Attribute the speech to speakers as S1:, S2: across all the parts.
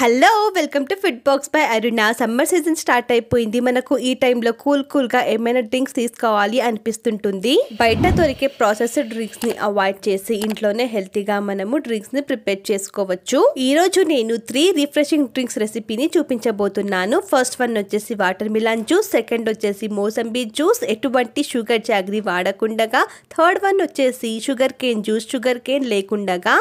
S1: Hello welcome to food box by Aruna. Summer season start అయిపోయింది. మనకు ఈ టైంలో కూల్ గా ఏమైనా డ్రింక్స్ తీసుకోవాలి అనిపిస్తుంటుంది. బయట దొరికే ప్రాసెస్డ్ డ్రింక్స్ ని అవాయిడ్ చేసి ఇంట్లోనే హెల్తీగా మనము డ్రింక్స్ ని ప్రిపేర్ చేసుకోవచ్చు. ఈ రోజు నేను 3 రిఫ్రెషింగ్ డ్రింక్స్ రెసిపీని చూపించబోతున్నాను. ఫస్ట్ వన్ వచ్చేసి వాటర్ మిలన్ జ్యూస్, సెకండ్ వచ్చేసి మోసంబీ జ్యూస్, ఎటువంటి షుగర్ జాగరీ వాడకుండగా, థర్డ్ వన్ వచ్చేసి sugar cane juice, sugar cane లేకుండగా.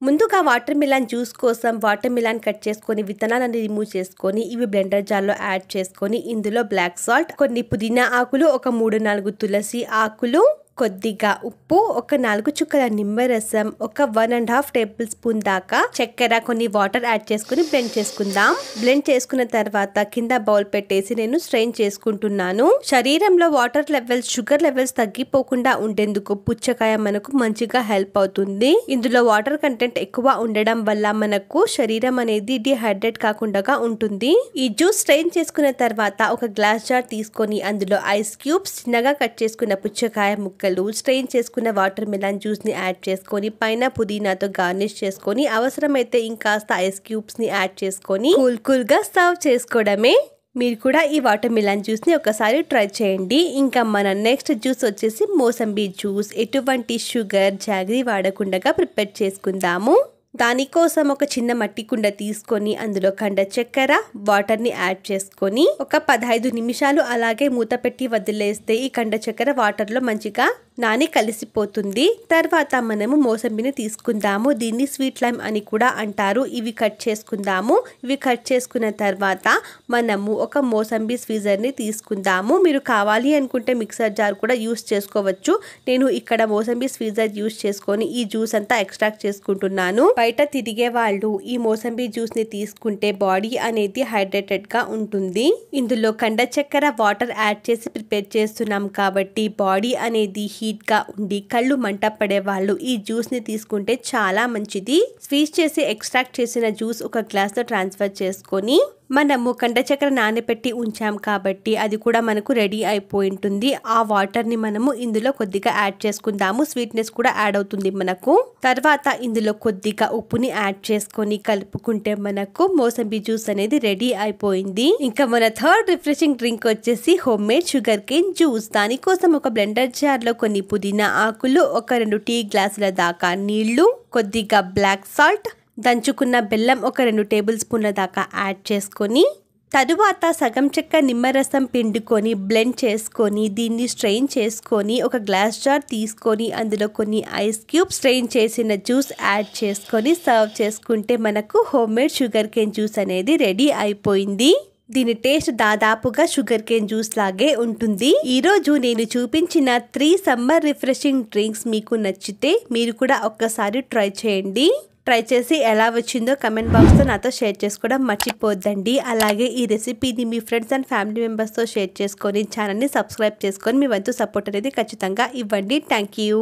S1: ముందుగా వాటర్ మిలన్ జ్యూస్ కోసం వాటర్ మిలన్ కట్ చేసుకొని విత్తనాలను రిమూవ్ చేసుకొని ఇవి బ్లెండర్ జార్లో యాడ్ చేసుకొని ఇందులో బ్లాక్ సాల్ట్, కొన్ని పుదీనా ఆకులు, ఒక 3-4 తులసి ఆకులు, కొద్దిగా ఉప్పు, ఒక 4 చుక్కల నిమ్మరసం, ఒక 1.5 టేబుల్ స్పూన్ దాకా చక్కెర, కొన్ని వాటర్ యాడ్ చేసుకుని బ్లెండ్ చేసుకుందాం. బ్లెండ్ చేసుకున్న తర్వాత కింద బౌల్ పెట్టేసి నేను స్ట్రెయిన్ చేసుకుంటున్నాను. శరీరంలో వాటర్ లెవెల్స్, షుగర్ లెవెల్స్ తగ్గిపోకుండా ఉండేందుకు పుచ్చకాయ మనకు మంచిగా హెల్ప్ అవుతుంది. ఇందులో వాటర్ కంటెంట్ ఎక్కువ ఉండడం వల్ల మనకు శరీరం అనేది డిహైడ్రేట్ కాకుండా ఉంటుంది. ఈ జ్యూస్ స్ట్రెయిన్ చేసుకున్న తర్వాత ఒక గ్లాస్ జార్ తీసుకొని అందులో ఐస్ క్యూబ్స్, చిన్నగా కట్ చేసుకున్న పుచ్చకాయ ముక్కలు, స్ట్రెయిన్ చేసుకున్న వాటర్ మిలన్ జ్యూస్ ని యాడ్ చేసుకొని పైన పుదీనాతో గార్నిష్ చేసుకొని అవసరమైతే ఇంకాస్త ఐస్ క్యూబ్స్ ని యాడ్ చేసుకొని కూల్ గా సర్వ్ చేసుకోవడమే. మీరు కూడా ఈ వాటర్ మిలన్ జ్యూస్ ని ఒకసారి ట్రై చేయండి. ఇంకా మన నెక్స్ట్ జ్యూస్ వచ్చేసి మోసంబీ జ్యూస్. ఎటువంటి షుగర్ జాగరీ వాడకుండా ప్రిపేర్ చేసుకుందాము. దానికోసం ఒక చిన్న మట్టి కుండ తీసుకొని అందులో కండ చక్కెర, వాటర్ ని యాడ్ చేసుకొని ఒక 15 నిమిషాలు అలాగే మూత పెట్టి వదిలేస్తే ఈ కండ చక్కెర వాటర్ లో మంచిగా నాని కలిసిపోతుంది. తర్వాత మనము మోసంబిని తీసుకుందాము. దీన్ని స్వీట్ లైమ్ అని కూడా అంటారు. ఇవి కట్ చేసుకుందాము. ఇవి కట్ చేసుకున్న తర్వాత మనము ఒక మోసంబి స్క్వీజర్ ని తీసుకుందాము. మీరు కావాలి అనుకుంటే మిక్సర్ జార్ కూడా యూస్ చేసుకోవచ్చు. నేను ఇక్కడ మోసంబి స్క్వీజర్ యూస్ చేసుకొని ఈ జ్యూస్ అంతా ఎక్స్ట్రాక్ట్ చేసుకుంటున్నాను. బయట తిరిగే వాళ్ళు ఈ మోసంబి జ్యూస్ ని తీసుకుంటే బాడీ అనేది హైడ్రేటెడ్ గా ఉంటుంది. ఇందులో కండ చక్కెర, వాటర్ యాడ్ చేసి ప్రిపేర్ చేస్తున్నాం కాబట్టి బాడీ అనేది హీట్ గా ఉండి కళ్ళు మంట పడే వాళ్ళు ఈ జ్యూస్ ని తీసుకుంటే చాలా మంచిది. స్వీజ్ చేసి ఎక్స్ట్రాక్ట్ చేసిన జ్యూస్ ఒక గ్లాస్ లో ట్రాన్స్ఫర్ చేసుకొని మనము కండ చక్కెర నానబెట్టి ఉంచాం కాబట్టి అది కూడా మనకు రెడీ అయిపోయి ఉంటుంది. ఆ వాటర్ ని మనము ఇందులో కొద్దిగా యాడ్ చేసుకుందాము. స్వీట్నెస్ కూడా యాడ్ అవుతుంది మనకు. తర్వాత ఇందులో కొద్దిగా ఉప్పుని యాడ్ చేసుకొని కలుపుకుంటే మనకు మోసంబి జ్యూస్ అనేది రెడీ అయిపోయింది. ఇంకా మన థర్డ్ రిఫ్రెషింగ్ డ్రింక్ వచ్చేసి home made sugar cane juice. దానికోసం ఒక బ్లెండర్ జార్ లో కొన్ని పుదీనా ఆకులు, ఒక 2 టీ గ్లాసుల దాకా నీళ్లు, కొద్దిగా బ్లాక్ సాల్ట్, దంచుకున్న బెల్లం ఒక 2 టేబుల్ స్పూన్ల దాకా యాడ్ చేసుకొని తరువాత సగం చెక్క నిమ్మరసం పిండుకొని బ్లెండ్ చేసుకొని దీన్ని స్ట్రెయిన్ చేసుకొని ఒక గ్లాస్ జార్ తీసుకొని అందులో కొన్ని ఐస్ క్యూబ్, స్ట్రెయిన్ చేసిన జ్యూస్ యాడ్ చేసుకొని సర్వ్ చేసుకుంటే మనకు home made sugar cane juice అనేది రెడీ అయిపోయింది. దీని టేస్ట్ దాదాపుగా షుగర్ కేన్ జ్యూస్ లాగే ఉంటుంది. ఈ రోజు నేను చూపించిన 3 సమ్మర్ రిఫ్రెషింగ్ డ్రింక్స్ మీకు నచ్చితే మీరు కూడా ఒక్కసారి ట్రై చేయండి. ట్రై చేసి ఎలా వచ్చిందో కమెంట్ బాక్స్లో నాతో షేర్ చేసుకోవడం మర్చిపోద్దండి. అలాగే ఈ రెసిపీని మీ ఫ్రెండ్స్ అండ్ ఫ్యామిలీ మెంబర్స్తో షేర్ చేసుకొని ఛానల్ని సబ్స్క్రైబ్ చేసుకొని మీ వంతు సపోర్ట్ అనేది ఖచ్చితంగా ఇవ్వండి. Thank you.